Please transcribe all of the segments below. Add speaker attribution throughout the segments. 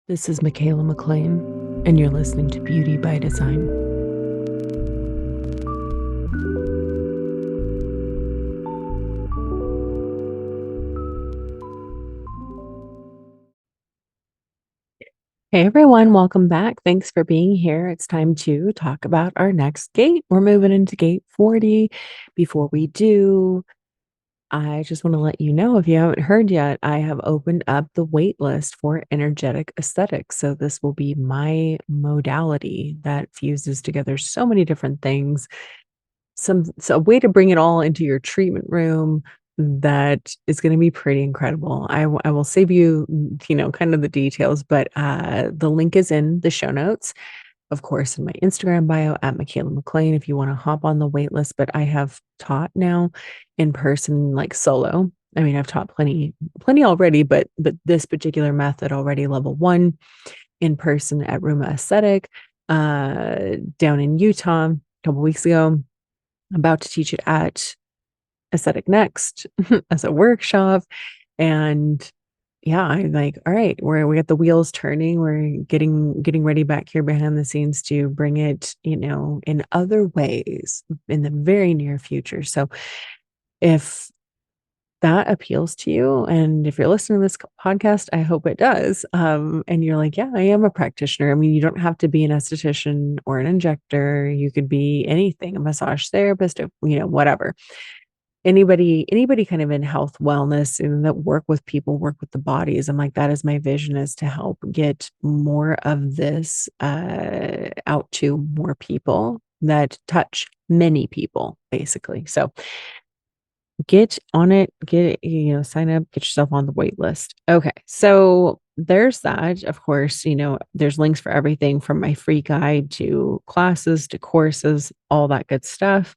Speaker 1: This is Michaela McLean, and you're listening to Beauty by Design. Hey everyone, welcome back. Thanks for being here. It's time to talk about our next gate. We're moving into gate 40. Before we do, I just want to let you know, if you haven't heard yet, I have opened up the wait list for energetic aesthetics. So this will be my modality that fuses together so many different things. So a way to bring it all into your treatment room that is going to be pretty incredible. I will save you, kind of the details, but the link is in the show notes, of course, in my Instagram bio at Michaela McLean if you want to hop on the wait list. But I have taught now in person, like solo. I mean, I've taught plenty already, but this particular method already level 1 in person at Ruma Aesthetic down in Utah a couple weeks ago. I'm about to teach it at Aesthetic Next as a workshop. And yeah, I'm like, all right, we got the wheels turning. We're getting ready back here behind the scenes to bring it, in other ways in the very near future. So if that appeals to you, and if you're listening to this podcast, I hope it does. And you're like, yeah, I am a practitioner. I mean, you don't have to be an esthetician or an injector. You could be anything, a massage therapist, whatever. Anybody kind of in health wellness and that work with people, work with the bodies. I'm like, that is my vision, is to help get more of this out to more people that touch many people, basically. So get on it, sign up, get yourself on the wait list. Okay. So there's that. Of course, there's links for everything from my free guide to classes to courses, all that good stuff.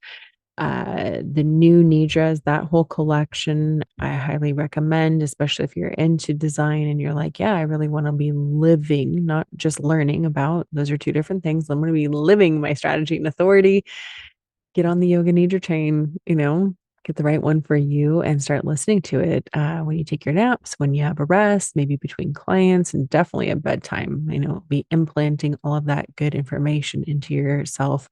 Speaker 1: The new Nidras, that whole collection, I highly recommend, especially if you're into design and you're like, yeah, I really want to be living, not just learning about. Those are two different things. I'm going to be living my strategy and authority. Get on the Yoga Nidra train, get the right one for you and start listening to it when you take your naps, when you have a rest, maybe between clients, and definitely at bedtime. Be implanting all of that good information into yourself.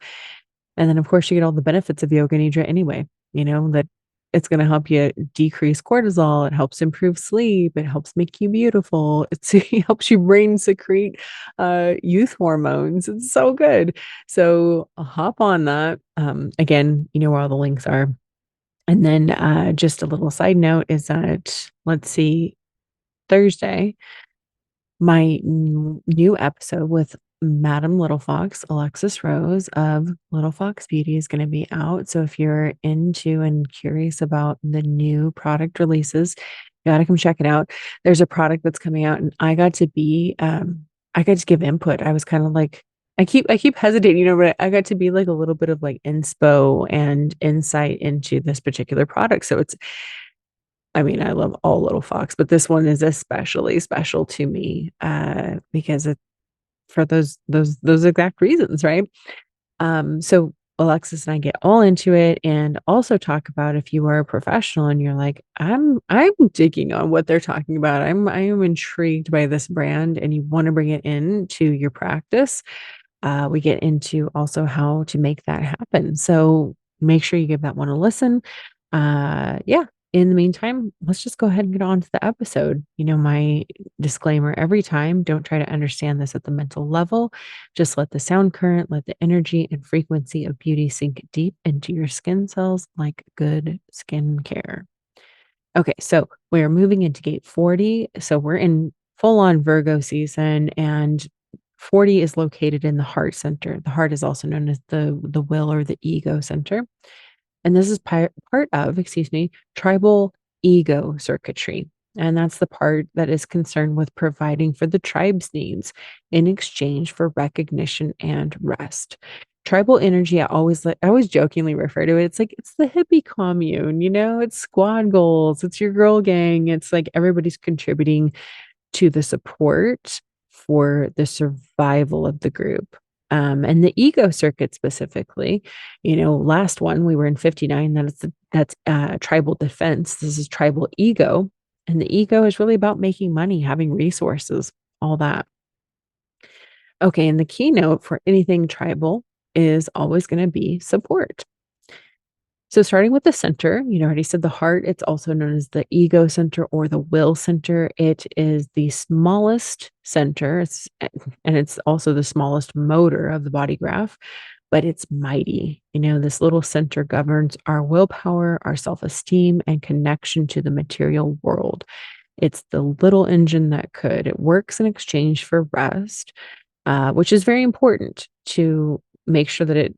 Speaker 1: And then, of course, you get all the benefits of Yoga Nidra anyway, that it's going to help you decrease cortisol. It helps improve sleep. It helps make you beautiful. It helps your brain secrete youth hormones. It's so good. So hop on that. Again, you know where all the links are. And then just a little side note is that, let's see, Thursday, my new episode with Madam Little Fox, Alexis Rose of Little Fox Beauty, is going to be out. So if you're into and curious about the new product releases, you got to come check it out. There's a product that's coming out, and I got to give input. I was kind of like, I keep hesitating, but I got to be like a little bit of like inspo and insight into this particular product. So I mean, I love all Little Fox, but this one is especially special to me because it for those exact reasons, right? So Alexis and I get all into it and also talk about, if you are a professional and you're like, I'm digging on what they're talking about. I am intrigued by this brand and you want to bring it into your practice. We get into also how to make that happen. So make sure you give that one a listen. Yeah. In the meantime, let's just go ahead and get on to the episode. My disclaimer every time: don't try to understand this at the mental level. Just let the sound current, let the energy and frequency of beauty sink deep into your skin cells like good skincare. Okay, so we're moving into gate 40. So we're in full on Virgo season, and 40 is located in the heart center. The heart is also known as the will or the ego center. And this is part of, tribal ego circuitry. And that's the part that is concerned with providing for the tribe's needs in exchange for recognition and rest. Tribal energy, I always jokingly refer to it. It's like it's the hippie commune, it's squad goals, it's your girl gang. It's like everybody's contributing to the support for the survival of the group. And the ego circuit specifically, last one we were in 59. That's tribal defense. This is tribal ego, and the ego is really about making money, having resources, all that. Okay, and the keynote for anything tribal is always going to be support. So, starting with the center, I already said the heart, it's also known as the ego center or the will center. It is the smallest center, and it's also the smallest motor of the body graph, but it's mighty. This little center governs our willpower, our self esteem, and connection to the material world. It's the little engine that could. It works in exchange for rest, which is very important to make sure that it,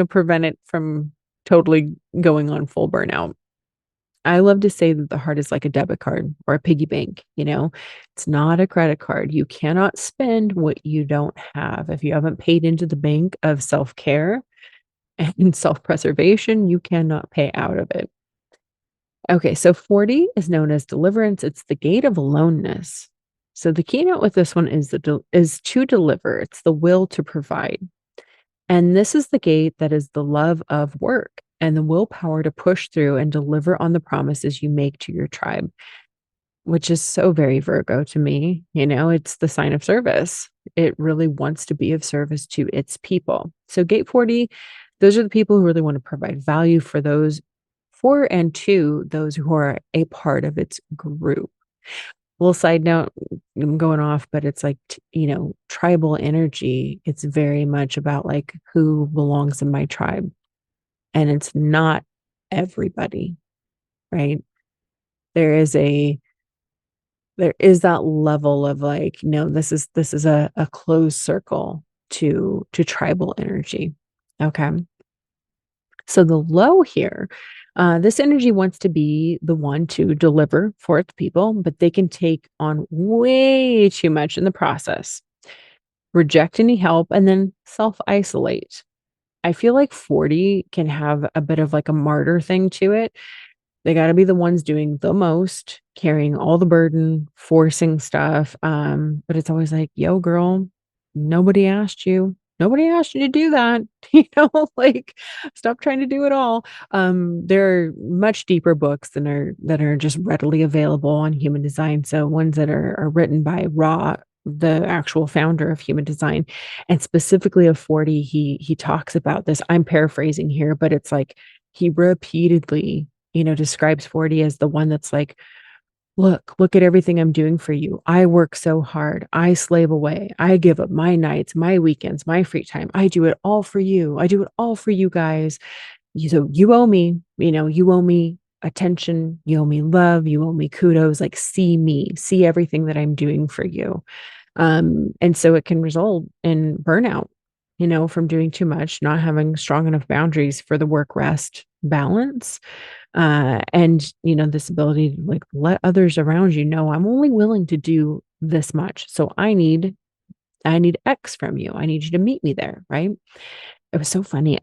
Speaker 1: prevent it from totally going on full burnout. I love to say that the heart is like a debit card or a piggy bank. It's not a credit card. You cannot spend what you don't have. If you haven't paid into the bank of self care and self preservation, you cannot pay out of it. Okay, so 40 is known as deliverance. It's the gate of aloneness. So the keynote with this one is is to deliver. It's the will to provide. And this is the gate that is the love of work and the willpower to push through and deliver on the promises you make to your tribe, which is so very Virgo to me. It's the sign of service. It really wants to be of service to its people. So, gate 40, those are the people who really want to provide value for and to those who are a part of its group. Little side note, I'm going off, but it's like, tribal energy. It's very much about like who belongs in my tribe. And it's not everybody, right? There is a there is that level of like, no, this is a closed circle to tribal energy. Okay. So the low here, this energy wants to be the one to deliver for its people, but they can take on way too much in the process, reject any help, and then self isolate. I feel like 40 can have a bit of like a martyr thing to it. They gotta be the ones doing the most, carrying all the burden, forcing stuff, but it's always like, "Yo, girl, nobody asked you. Nobody asked you to do that." Like, stop trying to do it all. There are much deeper books that are just readily available on human design, so ones that are written by Ra, the actual founder of human design, and specifically of 40, he talks about this. I'm paraphrasing here, but it's like he repeatedly describes 40 as the one that's like, look at everything I'm doing for you. I work so hard. I slave away. I give up my nights, my weekends, my free time. I do it all for you. I do it all for you guys. So you owe me, you owe me attention. You owe me love. You owe me kudos. Like, see me, see everything that I'm doing for you. And so it can result in burnout, from doing too much, not having strong enough boundaries for the work rest balance, and this ability to like let others around know I'm only willing to do this much, so I need X from you. I need you to meet me there, right? It was so funny.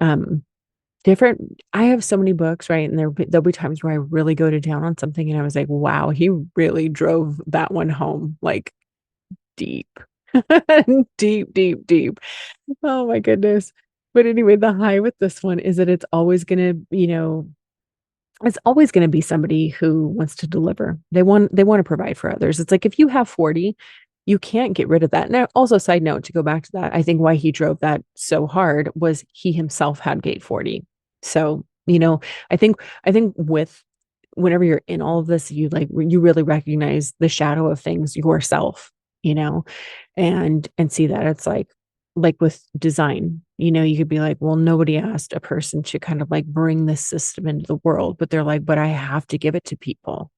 Speaker 1: Different I have so many books, right? And there'll be times where I really go to town on something and I was like, wow, he really drove that one home, like, deep. Deep, deep, deep. Oh my goodness. But anyway, the high with this one is that it's always going to be somebody who wants to deliver. They want to provide for others. It's like if you have 40, you can't get rid of that. Now, also side note to go back to that, I think why he drove that so hard was he himself had gate 40. So, I think with whenever you're in all of this, you really recognize the shadow of things yourself, you know, and see that it's like with design, you could be like, well, nobody asked a person to kind of like bring this system into the world, but they're like, but I have to give it to people.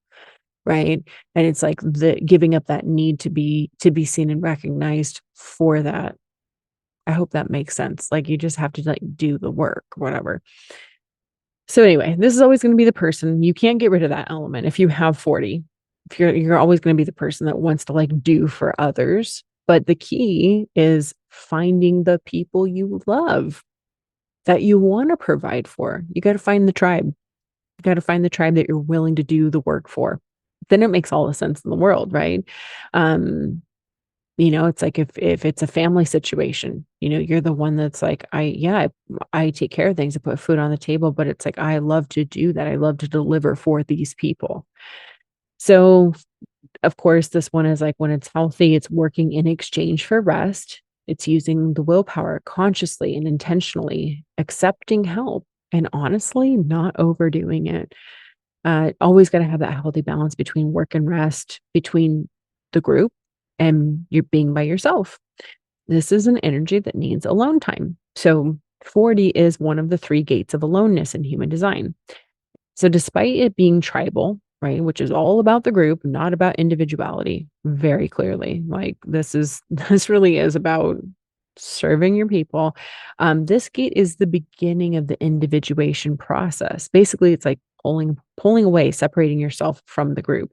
Speaker 1: Right. And it's like the giving up that need to be seen and recognized for that. I hope that makes sense. Like you just have to like do the work, whatever. So anyway, this is always going to be the person. You can't get rid of that element if you have 40. If you're always going to be the person that wants to like do for others. But the key is finding the people you love that you want to provide for. You got to find the tribe. You got to find the tribe that you're willing to do the work for. Then it makes all the sense in the world, right? Um, it's like if it's a family situation, you're the one that's like, I take care of things, I put food on the table, but it's like, I love to do that. I love to deliver for these people. So, of course, this one is like when it's healthy, it's working in exchange for rest. It's using the willpower consciously and intentionally, accepting help, and honestly, not overdoing it. Always got to have that healthy balance between work and rest, between the group and you're being by yourself. This is an energy that needs alone time. So 40 is one of the three gates of aloneness in human design. So despite it being tribal, right, which is all about the group, not about individuality, very clearly, like this really is about serving your people. This gate is the beginning of the individuation process. Basically, it's like pulling away, separating yourself from the group.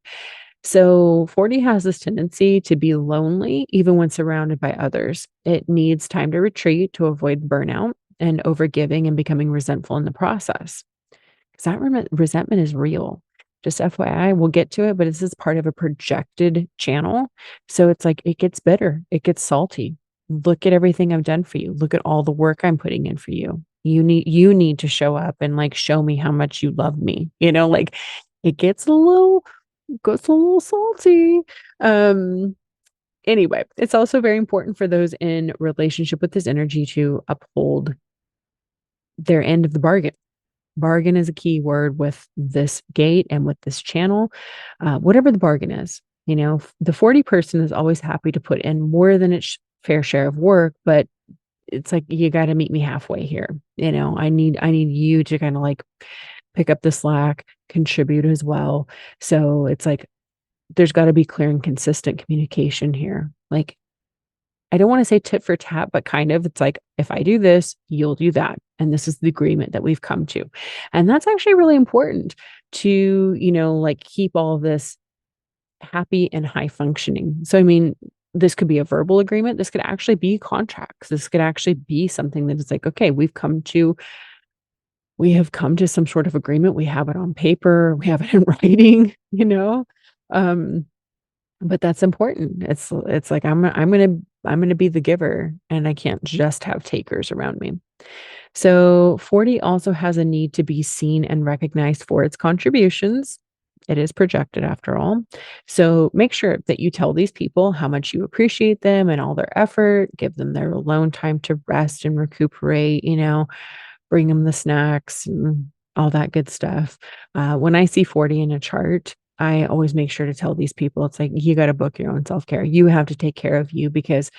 Speaker 1: So 40 has this tendency to be lonely even when surrounded by others. It needs time to retreat to avoid burnout and overgiving and becoming resentful in the process. Because that resentment is real. Just FYI, we'll get to it, but this is part of a projected channel. So it's like it gets bitter, it gets salty. Look at everything I've done for you. Look at all the work I'm putting in for you. You need to show up and like show me how much you love me. Like it gets a little salty. Um anyway, it's also very important for those in relationship with this energy to uphold their end of the bargain. Bargain is a key word with this gate and with this channel. Whatever the bargain is, the 40 person is always happy to put in more than its fair share of work, but it's like you got to meet me halfway here. I need you to kind of like pick up the slack, contribute as well. So it's like there's got to be clear and consistent communication here. Like I don't want to say tit for tat, but kind of it's like, if I do this, you'll do that. And this is the agreement that we've come to. And that's actually really important to, like keep all of this happy and high functioning. So, I mean, this could be a verbal agreement. This could actually be contracts. This could actually be something that is like, okay, we have come to some sort of agreement. We have it on paper. We have it in writing. Um, but that's important. It's like I'm gonna be the giver and I can't just have takers around me. So 40 also has a need to be seen and recognized for its contributions. It is projected after all. So make sure that you tell these people how much you appreciate them and all their effort, give them their alone time to rest and recuperate, bring them the snacks and all that good stuff. When I see 40 in a chart, I always make sure to tell these people, it's like, you got to book your own self care. You have to take care of you because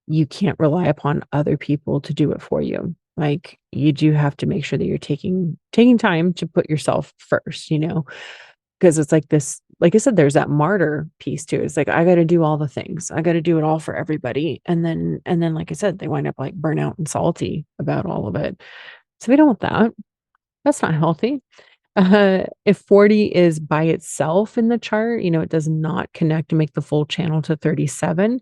Speaker 1: you can't rely upon other people to do it for you. Like you do have to make sure that you're taking time to put yourself first, because it's like this, like I said, there's that martyr piece too. It's like, I got to do all the things. I got to do it all for everybody. And then, like I said, they wind up like burnout and salty about all of it. So we don't want that. That's not healthy. If 40 is by itself in the chart, it does not connect to make the full channel to 37.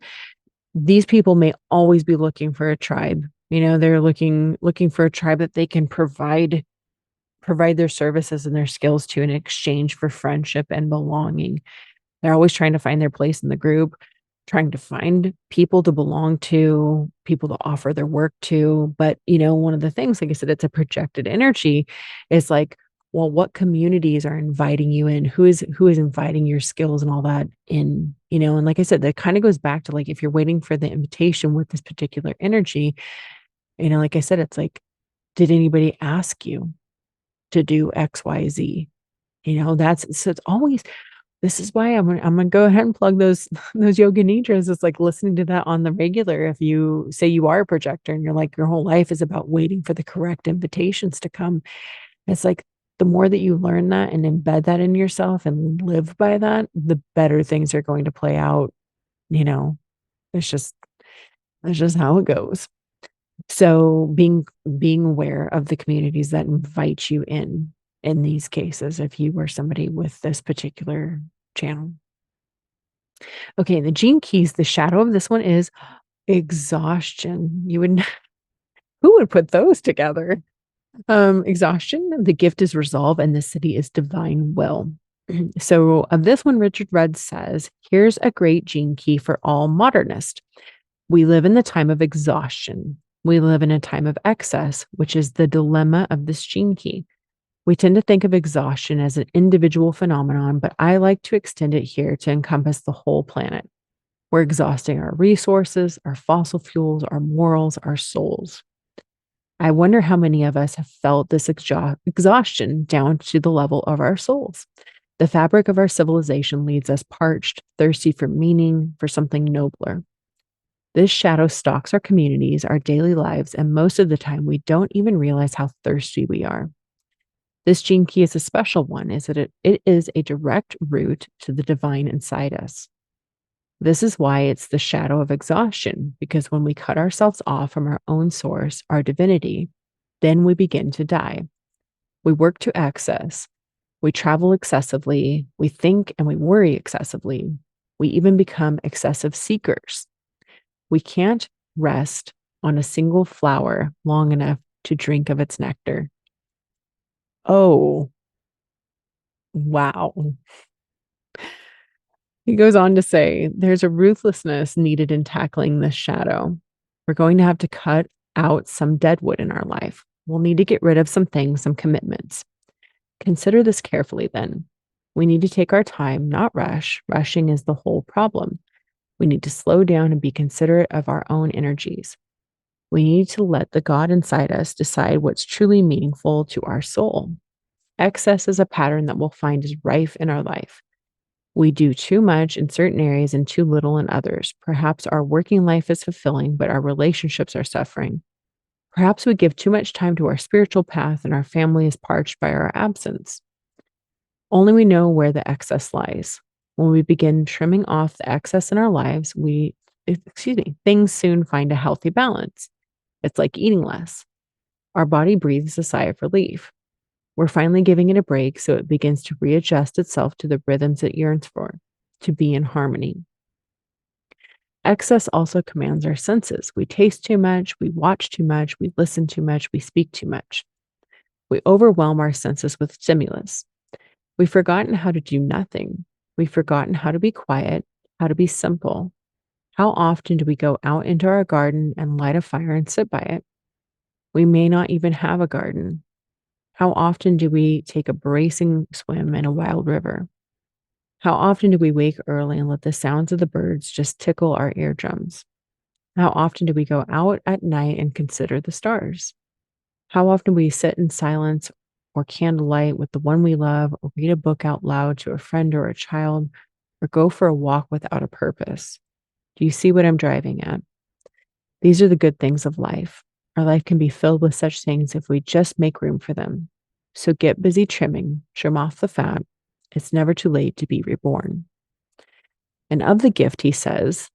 Speaker 1: These people may always be looking for a tribe. They're looking for a tribe that they can provide their services and their skills to in exchange for friendship and belonging. They're always trying to find their place in the group, trying to find people to belong to, people to offer their work to. But, one of the things, like I said, it's a projected energy, is like, well, what communities are inviting you in? Who is inviting your skills and all that in, and like I said, that kind of goes back to like, if you're waiting for the invitation with this particular energy, like I said, it's like, did anybody ask you to do X, Y, Z? So it's always, this is why I'm gonna go ahead and plug those yoga nidras. It's like listening to that on the regular. If you say you are a projector and you're like your whole life is about waiting for the correct invitations to come, it's like the more that you learn that and embed that in yourself and live by that, the better things are going to play out. You know, it's just that's just how it goes. So being aware of the communities that invite you in these cases, if you were somebody with this particular channel. Okay, the gene keys, the shadow of this one is exhaustion. Who would put those together? Exhaustion, the gift is resolve, and the city is divine will. So of this one, Richard Rudd says, here's a great gene key for all modernists. We live in the time of exhaustion. We live in a time of excess, which is the dilemma of this gene key. We tend to think of exhaustion as an individual phenomenon, but I like to extend it here to encompass the whole planet. We're exhausting our resources, our fossil fuels, our morals, our souls. I wonder how many of us have felt this exhaustion down to the level of our souls. The fabric of our civilization leaves us parched, thirsty for meaning, for something nobler. This shadow stalks our communities, our daily lives, and most of the time we don't even realize how thirsty we are. This gene key is a special one, is that it is a direct route to the divine inside us. This is why it's the shadow of exhaustion, because when we cut ourselves off from our own source, our divinity, then we begin to die. We work to excess. We travel excessively. We think and we worry excessively. We even become excessive seekers. We can't rest on a single flower long enough to drink of its nectar. Oh, wow. He goes on to say, there's a ruthlessness needed in tackling this shadow. We're going to have to cut out some dead wood in our life. We'll need to get rid of some things, some commitments. Consider this carefully then. We need to take our time, not rush. Rushing is the whole problem. We need to slow down and be considerate of our own energies. We need to let the God inside us decide what's truly meaningful to our soul. Excess is a pattern that we'll find is rife in our life. We do too much in certain areas and too little in others. Perhaps our working life is fulfilling, but our relationships are suffering. Perhaps we give too much time to our spiritual path and our family is parched by our absence. Only we know where the excess lies. When we begin trimming off the excess in our lives, things soon find a healthy balance. It's like eating less. Our body breathes a sigh of relief. We're finally giving it a break so it begins to readjust itself to the rhythms it yearns for, to be in harmony. Excess also commands our senses. We taste too much, we watch too much, we listen too much, we speak too much. We overwhelm our senses with stimulus. We've forgotten how to do nothing. We've forgotten how to be quiet, how to be simple. How often do we go out into our garden and light a fire and sit by it? We may not even have a garden. How often do we take a bracing swim in a wild river? How often do we wake early and let the sounds of the birds just tickle our eardrums? How often do we go out at night and consider the stars? How often do we sit in silence or candlelight with the one we love, or read a book out loud to a friend or a child, or go for a walk without a purpose? Do you see what I'm driving at? These are the good things of life. Our life can be filled with such things if we just make room for them. So get busy trimming, trim off the fat. It's never too late to be reborn. And of the gift, he says,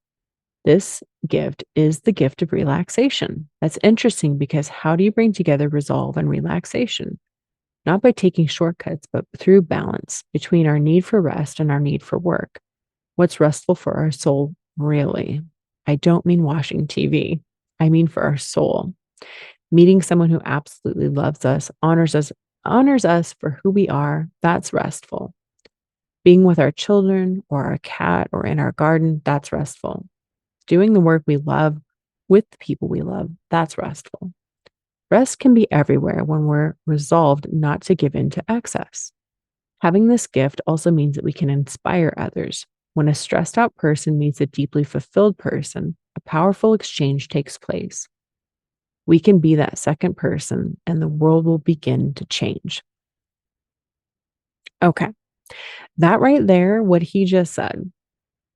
Speaker 1: this gift is the gift of relaxation. That's interesting because how do you bring together resolve and relaxation? Not by taking shortcuts, but through balance between our need for rest and our need for work. What's restful for our soul, really? I don't mean watching TV. I mean for our soul. Meeting someone who absolutely loves us, honors us for who we are, that's restful. Being with our children or our cat or in our garden, that's restful. Doing the work we love with the people we love, that's restful. Rest can be everywhere when we're resolved not to give in to excess. Having this gift also means that we can inspire others. When a stressed out person meets a deeply fulfilled person, a powerful exchange takes place. We can be that second person and the world will begin to change. Okay. That right there, what he just said,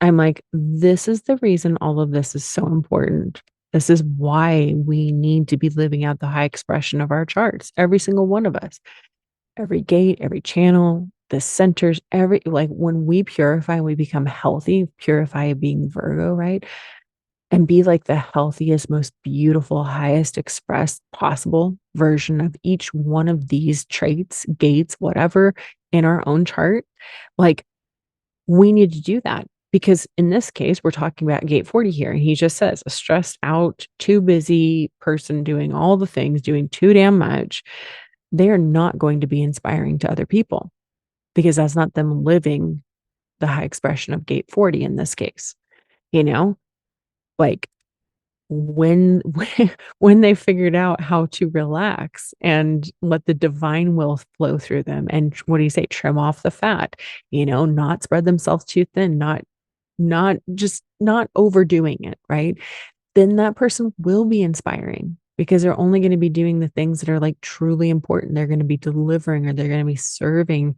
Speaker 1: I'm like, this is the reason all of this is so important. This is why we need to be living out the high expression of our charts, every single one of us, every gate, every channel, the centers, like when we purify, we become healthy, purify being Virgo, right? And be like the healthiest, most beautiful, highest expressed possible version of each one of these traits, gates, whatever in our own chart. Like we need to do that because in this case, we're talking about gate 40 here. And he just says a stressed out, too busy person doing all the things, doing too damn much. They are not going to be inspiring to other people because that's not them living the high expression of gate 40 in this case, like when when they figured out how to relax and let the divine will flow through them and what do you say, trim off the fat, not spread themselves too thin, not not overdoing it, right? Then that person will be inspiring because they're only going to be doing the things that are like truly important. They're going to be delivering or they're going to be serving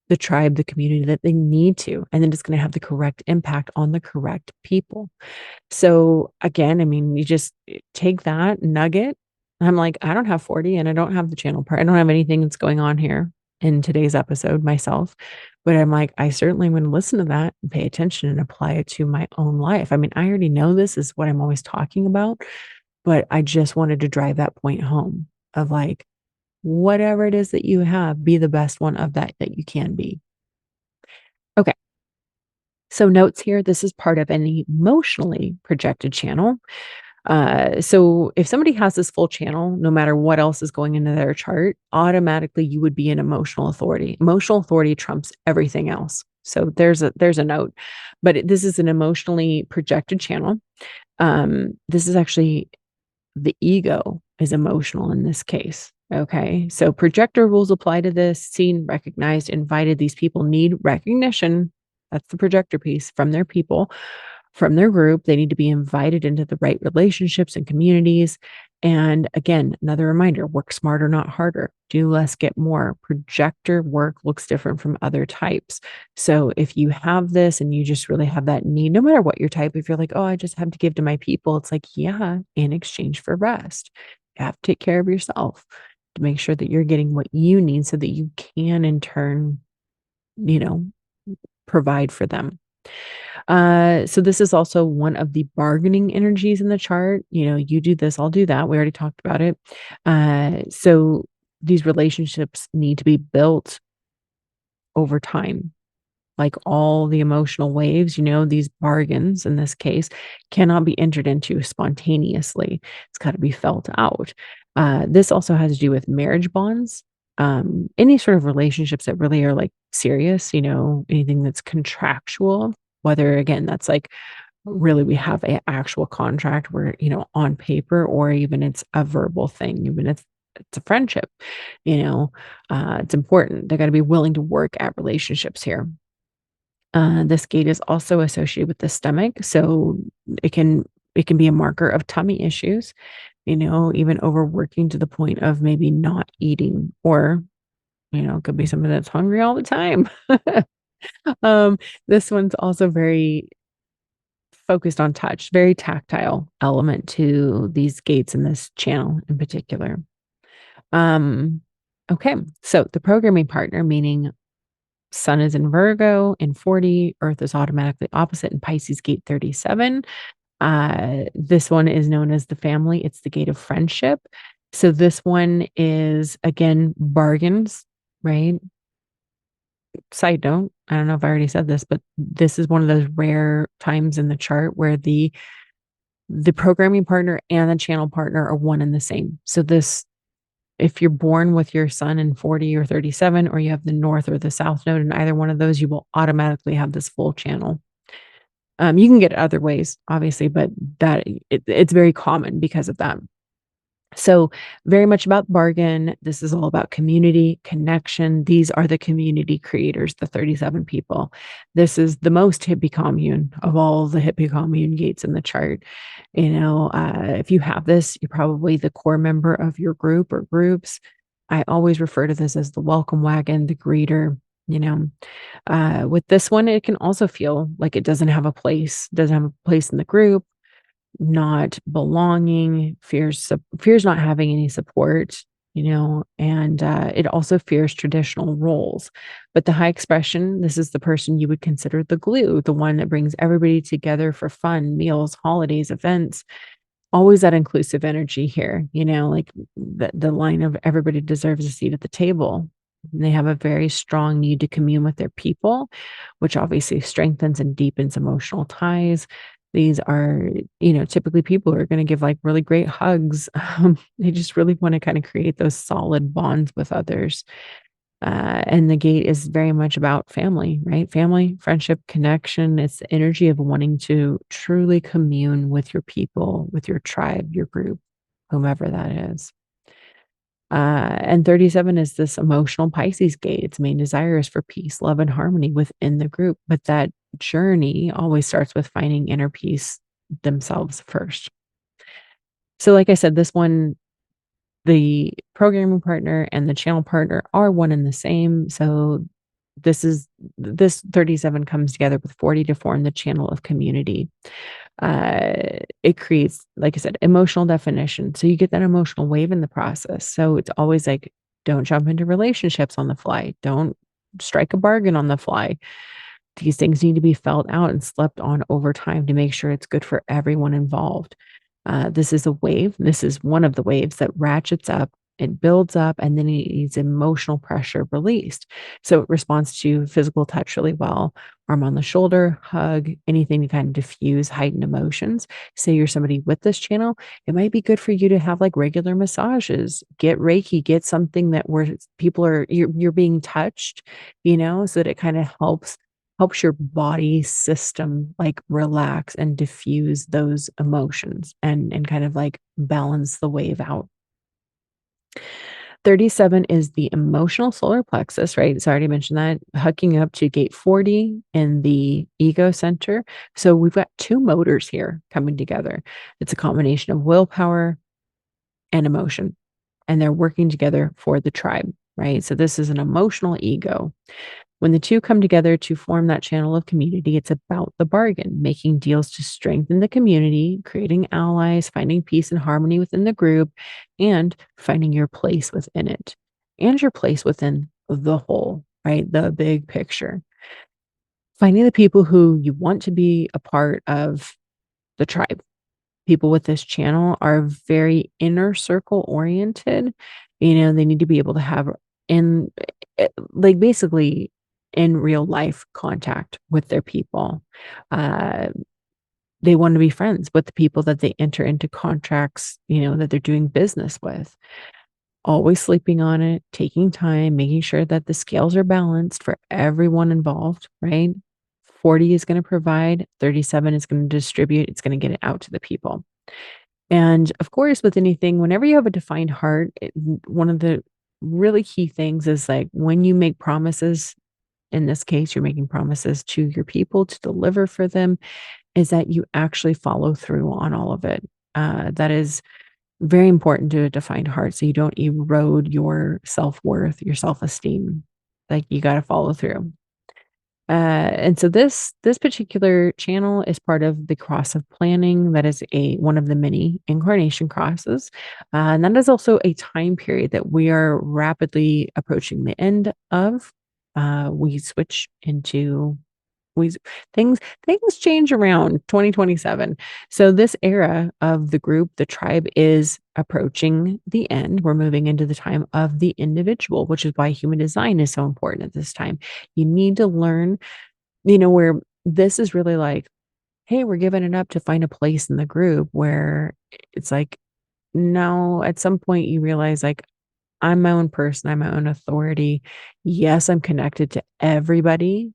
Speaker 1: the tribe, the community that they need to. And then it's going to have the correct impact on the correct people. So again, I mean, you just take that nugget. I'm like, I don't have 40 and I don't have the channel part. I don't have anything that's going on here in today's episode myself. But I'm like, I certainly would listen to that and pay attention and apply it to my own life. I mean, I already know this is what I'm always talking about, but I just wanted to drive that point home of like, whatever it is that you have, be the best one of that you can be. Okay. So notes here, this is part of an emotionally projected channel. So if somebody has this full channel, no matter what else is going into their chart, automatically you would be an emotional authority. Emotional authority trumps everything else. So there's a note, but this is an emotionally projected channel. This is actually the ego is emotional in this case. Okay. So projector rules apply to this. Seen, recognized, invited. These people need recognition. That's the projector piece from their people, from their group. They need to be invited into the right relationships and communities. And again, another reminder, work smarter, not harder. Do less, get more. Projector work looks different from other types. So if you have this and you just really have that need, no matter what your type, if you're like, oh, I just have to give to my people, it's like, yeah, in exchange for rest. You have to take care of yourself to make sure that you're getting what you need so that you can in turn, you know, provide for them. So this is also one of the bargaining energies in the chart. You know, you do this, I'll do that. We already talked about it. So these relationships need to be built over time. Like all the emotional waves, you know, these bargains in this case cannot be entered into spontaneously. It's got to be felt out. This also has to do with marriage bonds, any sort of relationships that really are like serious, you know, anything that's contractual, whether again, that's like really we have an actual contract where, you know, on paper or even it's a verbal thing, even if it's a friendship, you know, it's important. They got to be willing to work at relationships here. This gate is also associated with the stomach, so it can it can be a marker of tummy issues, you know, even overworking to the point of maybe not eating or, you know, it could be somebody that's hungry all the time. Um, this one's also very focused on touch, very tactile element to these gates in this channel in particular. Um, okay, so the programming partner, meaning Sun is in Virgo in 40, Earth is automatically opposite in Pisces gate 37. This one is known as the family, it's the gate of friendship. So this one is again bargains, right? Side note, I don't know if I already said this, but this is one of those rare times in the chart where the programming partner and the channel partner are one and the same. So this if you're born with your sun in 40 or 37, or you have the north or the south node in either one of those, you will automatically have this full channel. You can get it other ways, obviously, but it's very common because of that. So, very much about bargain. This is all about community, connection. These are the community creators, the 37 people. This is the most hippie commune of all the hippie commune gates in the chart. You know, if you have this, you're probably the core member of your group or groups. I always refer to this as the welcome wagon, the greeter. You know, with this one, it can also feel like it doesn't have a place, doesn't have a place in the group, not belonging, fears not having any support, you know, and it also fears traditional roles. But the high expression, this is the person you would consider the glue, the one that brings everybody together for fun, meals, holidays, events. Always that inclusive energy here, you know, like the line of everybody deserves a seat at the table. And they have a very strong need to commune with their people, which obviously strengthens and deepens emotional ties. These are, you know, typically people who are going to give like really great hugs. They just really want to kind of create those solid bonds with others. And the gate is very much about family, right? Family, friendship, connection. It's the energy of wanting to truly commune with your people, with your tribe, your group, whomever that is. And 37 is this emotional Pisces gate. Its main desire is for peace, love, and harmony within the group. But that journey always starts with finding inner peace themselves first. So, like I said, this one, the programming partner and the channel partner are one and the same. So, this 37 comes together with 40 to form the channel of community. It creates, like I said, emotional definition. So you get that emotional wave in the process. So it's always like, don't jump into relationships on the fly. Don't strike a bargain on the fly. These things need to be felt out and slept on over time to make sure it's good for everyone involved. This is a wave. This is one of the waves that ratchets up, it builds up, and then it needs emotional pressure released. So it responds to physical touch really well. Arm on the shoulder, hug, anything to kind of diffuse heightened emotions. Say you're somebody with this channel, it might be good for you to have like regular massages, get Reiki, get something that where people are you're being touched, so that it kind of helps your body system like relax and diffuse those emotions and kind of like balance the wave out. 37 is the emotional solar plexus, right? So I already mentioned that, hooking up to gate 40 in the ego center. So we've got two motors here coming together. It's a combination of willpower and emotion, and they're working together for the tribe, right? So this is an emotional ego. When the two come together to form that channel of community, it's about the bargain, making deals to strengthen the community, creating allies, finding peace and harmony within the group, and finding your place within it and your place within the whole, right? The big picture. Finding the people who you want to be a part of the tribe. People with this channel are very inner circle oriented. They need to be able to have in like basically in real life contact with their people. Uh, they want to be friends with the people that they enter into contracts, that they're doing business with. Always sleeping on it, taking time, making sure that the scales are balanced for everyone involved, right? 40 is going to provide, 37 is going to distribute, it's going to get it out to the people. And of course, with anything, whenever you have a defined heart, one of the really key things is like when you make promises, in this case, you're making promises to your people to deliver for them, is that you actually follow through on all of it. That is very important to a defined heart. So you don't erode your self worth, your self esteem. Like you got to follow through. And so this particular channel is part of the cross of planning. That is one of the many incarnation crosses, and that is also a time period that we are rapidly approaching the end of. We switch into we things things change around 2027. So this era of the group, the tribe, is approaching the end. We're moving into the time of the individual, which is why human design is so important at this time. You need to learn, where this is really like, hey, we're giving it up to find a place in the group where it's like, no, at some point you realize like I'm my own person, I'm my own authority. Yes, I'm connected to everybody,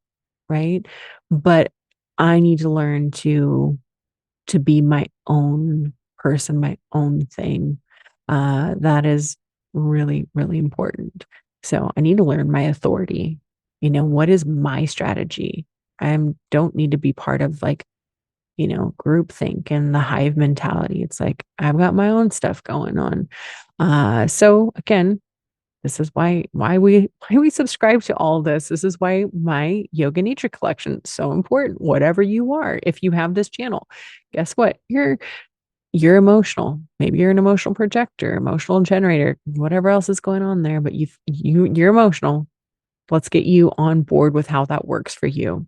Speaker 1: right? But I need to learn to be my own person, my own thing. That is really, really important. So I need to learn my authority. What is my strategy? I don't need to be part of like, groupthink and the hive mentality. It's like I've got my own stuff going on. So again, this is why we subscribe to all this. This is why my Yoga Nitra collection is so important. Whatever you are, if you have this channel, guess what? You're emotional. Maybe you're an emotional projector, emotional generator, whatever else is going on there, but you're emotional. Let's get you on board with how that works for you.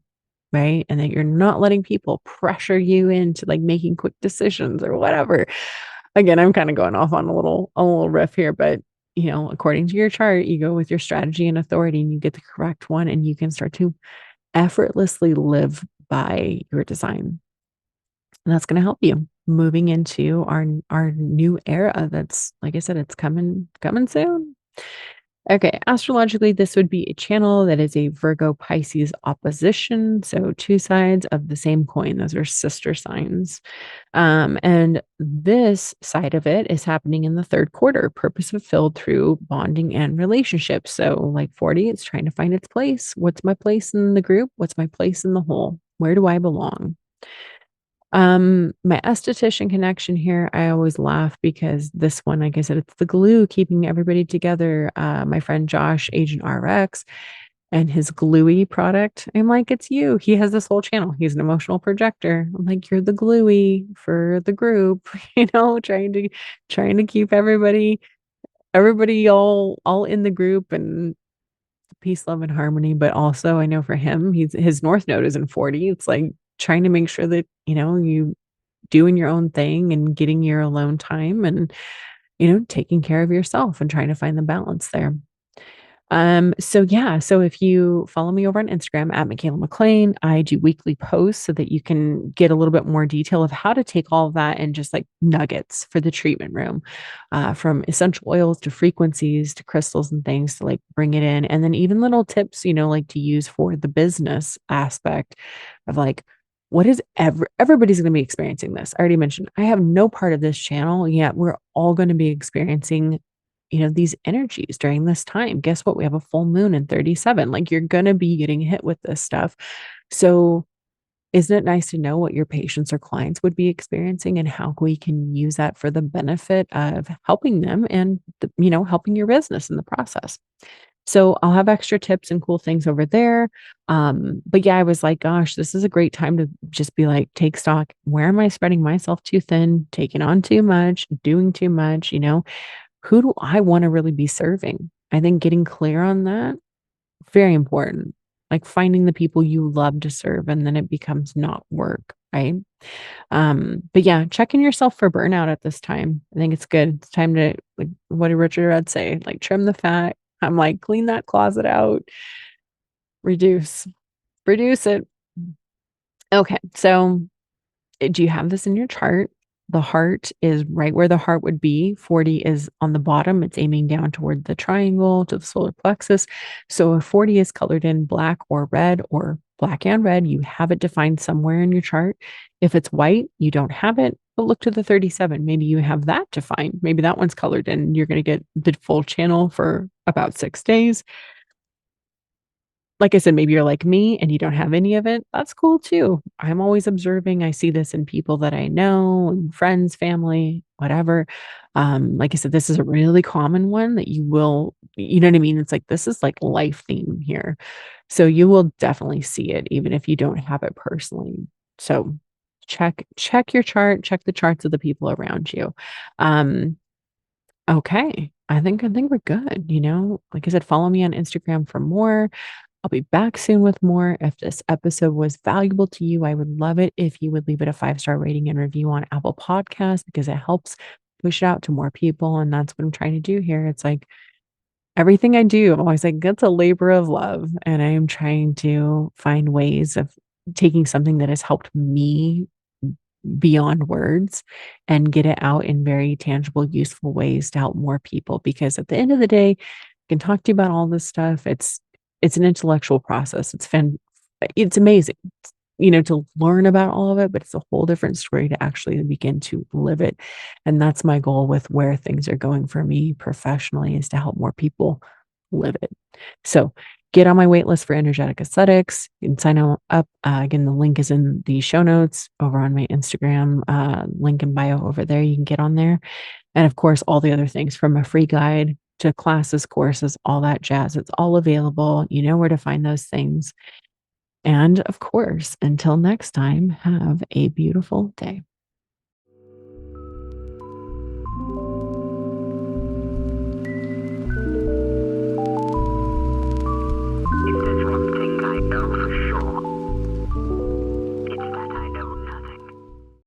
Speaker 1: Right. And that you're not letting people pressure you into like making quick decisions or whatever. Again, I'm kind of going off on a little riff here, but according to your chart, you go with your strategy and authority and you get the correct one and you can start to effortlessly live by your design. And that's going to help you moving into our new era. That's, like I said, it's coming soon. Okay, astrologically, this would be a channel that is a Virgo Pisces opposition. So, two sides of the same coin. Those are sister signs. And this side of it is happening in the third quarter, purpose fulfilled through bonding and relationships. So, like 40, it's trying to find its place. What's my place in the group? What's my place in the whole? Where do I belong? My esthetician connection here, I always laugh because this one, like I said, it's the glue keeping everybody together. My friend Josh, Agent RX, and his gluey product. I'm like, it's you. He has this whole channel. He's an emotional projector. I'm like, you're the gluey for the group, trying to keep everybody all in the group and peace, love, and harmony. But also I know for him, his North Node is in 40. It's like trying to make sure that, you doing your own thing and getting your alone time and, taking care of yourself and trying to find the balance there. So yeah, so if you follow me over on Instagram at Michaela McLean, I do weekly posts so that you can get a little bit more detail of how to take all of that and just like nuggets for the treatment room, from essential oils to frequencies to crystals and things to like bring it in. And then even little tips, like to use for the business aspect of like, everybody's going to be experiencing this. I already mentioned I have no part of this channel yet. We're all going to be experiencing these energies during this time. Guess what? We have a full moon in 37. Like you're going to be getting hit with this stuff. So, isn't it nice to know what your patients or clients would be experiencing and how we can use that for the benefit of helping them and, helping your business in the process? So, I'll have extra tips and cool things over there. But yeah, I was like, gosh, this is a great time to just be like, take stock. Where am I spreading myself too thin, taking on too much, doing too much? Who do I wanna really be serving? I think getting clear on that, very important. Like, finding the people you love to serve, and then it becomes not work, right? But yeah, checking yourself for burnout at this time. I think it's good. It's time to, like, what did Richard Rudd say? Like, trim the fat. I'm like, clean that closet out, reduce, reduce it. Okay, so do you have this in your chart? The heart is right where the heart would be. 40 is on the bottom. It's aiming down toward the triangle to the solar plexus. So if 40 is colored in black or red or black and red, you have it defined somewhere in your chart. If it's white, you don't have it. But look to the 37. Maybe you have that defined. Maybe that one's colored in. You're going to get the full channel for about 6 days. Like I said, maybe you're like me and you don't have any of it. That's cool too. I'm always observing. I see this in people that I know and friends, family, whatever. Like I said, this is a really common one that you know what I mean? It's like, this is like life theme here. So you will definitely see it, even if you don't have it personally. So check your chart, check the charts of the people around you. Um, okay. I think we're good. Like I said, follow me on Instagram for more. I'll be back soon with more. If this episode was valuable to you, I would love it if you would leave it a 5-star rating and review on Apple Podcasts because it helps push it out to more people. And that's what I'm trying to do here. It's like everything I do, I'm always like, it's a labor of love. And I am trying to find ways of taking something that has helped me beyond words and get it out in very tangible, useful ways to help more people. Because at the end of the day, I can talk to you about all this stuff. It's an intellectual process. It's amazing, to learn about all of it, but it's a whole different story to actually begin to live it. And that's my goal with where things are going for me professionally is to help more people live it. So get on my wait list for energetic aesthetics. You can sign up. Again, the link is in the show notes over on my Instagram, link in bio over there. You can get on there. And of course, all the other things from a free guide to classes, courses, all that jazz. It's all available. You know where to find those things. And of course, until next time, have a beautiful day.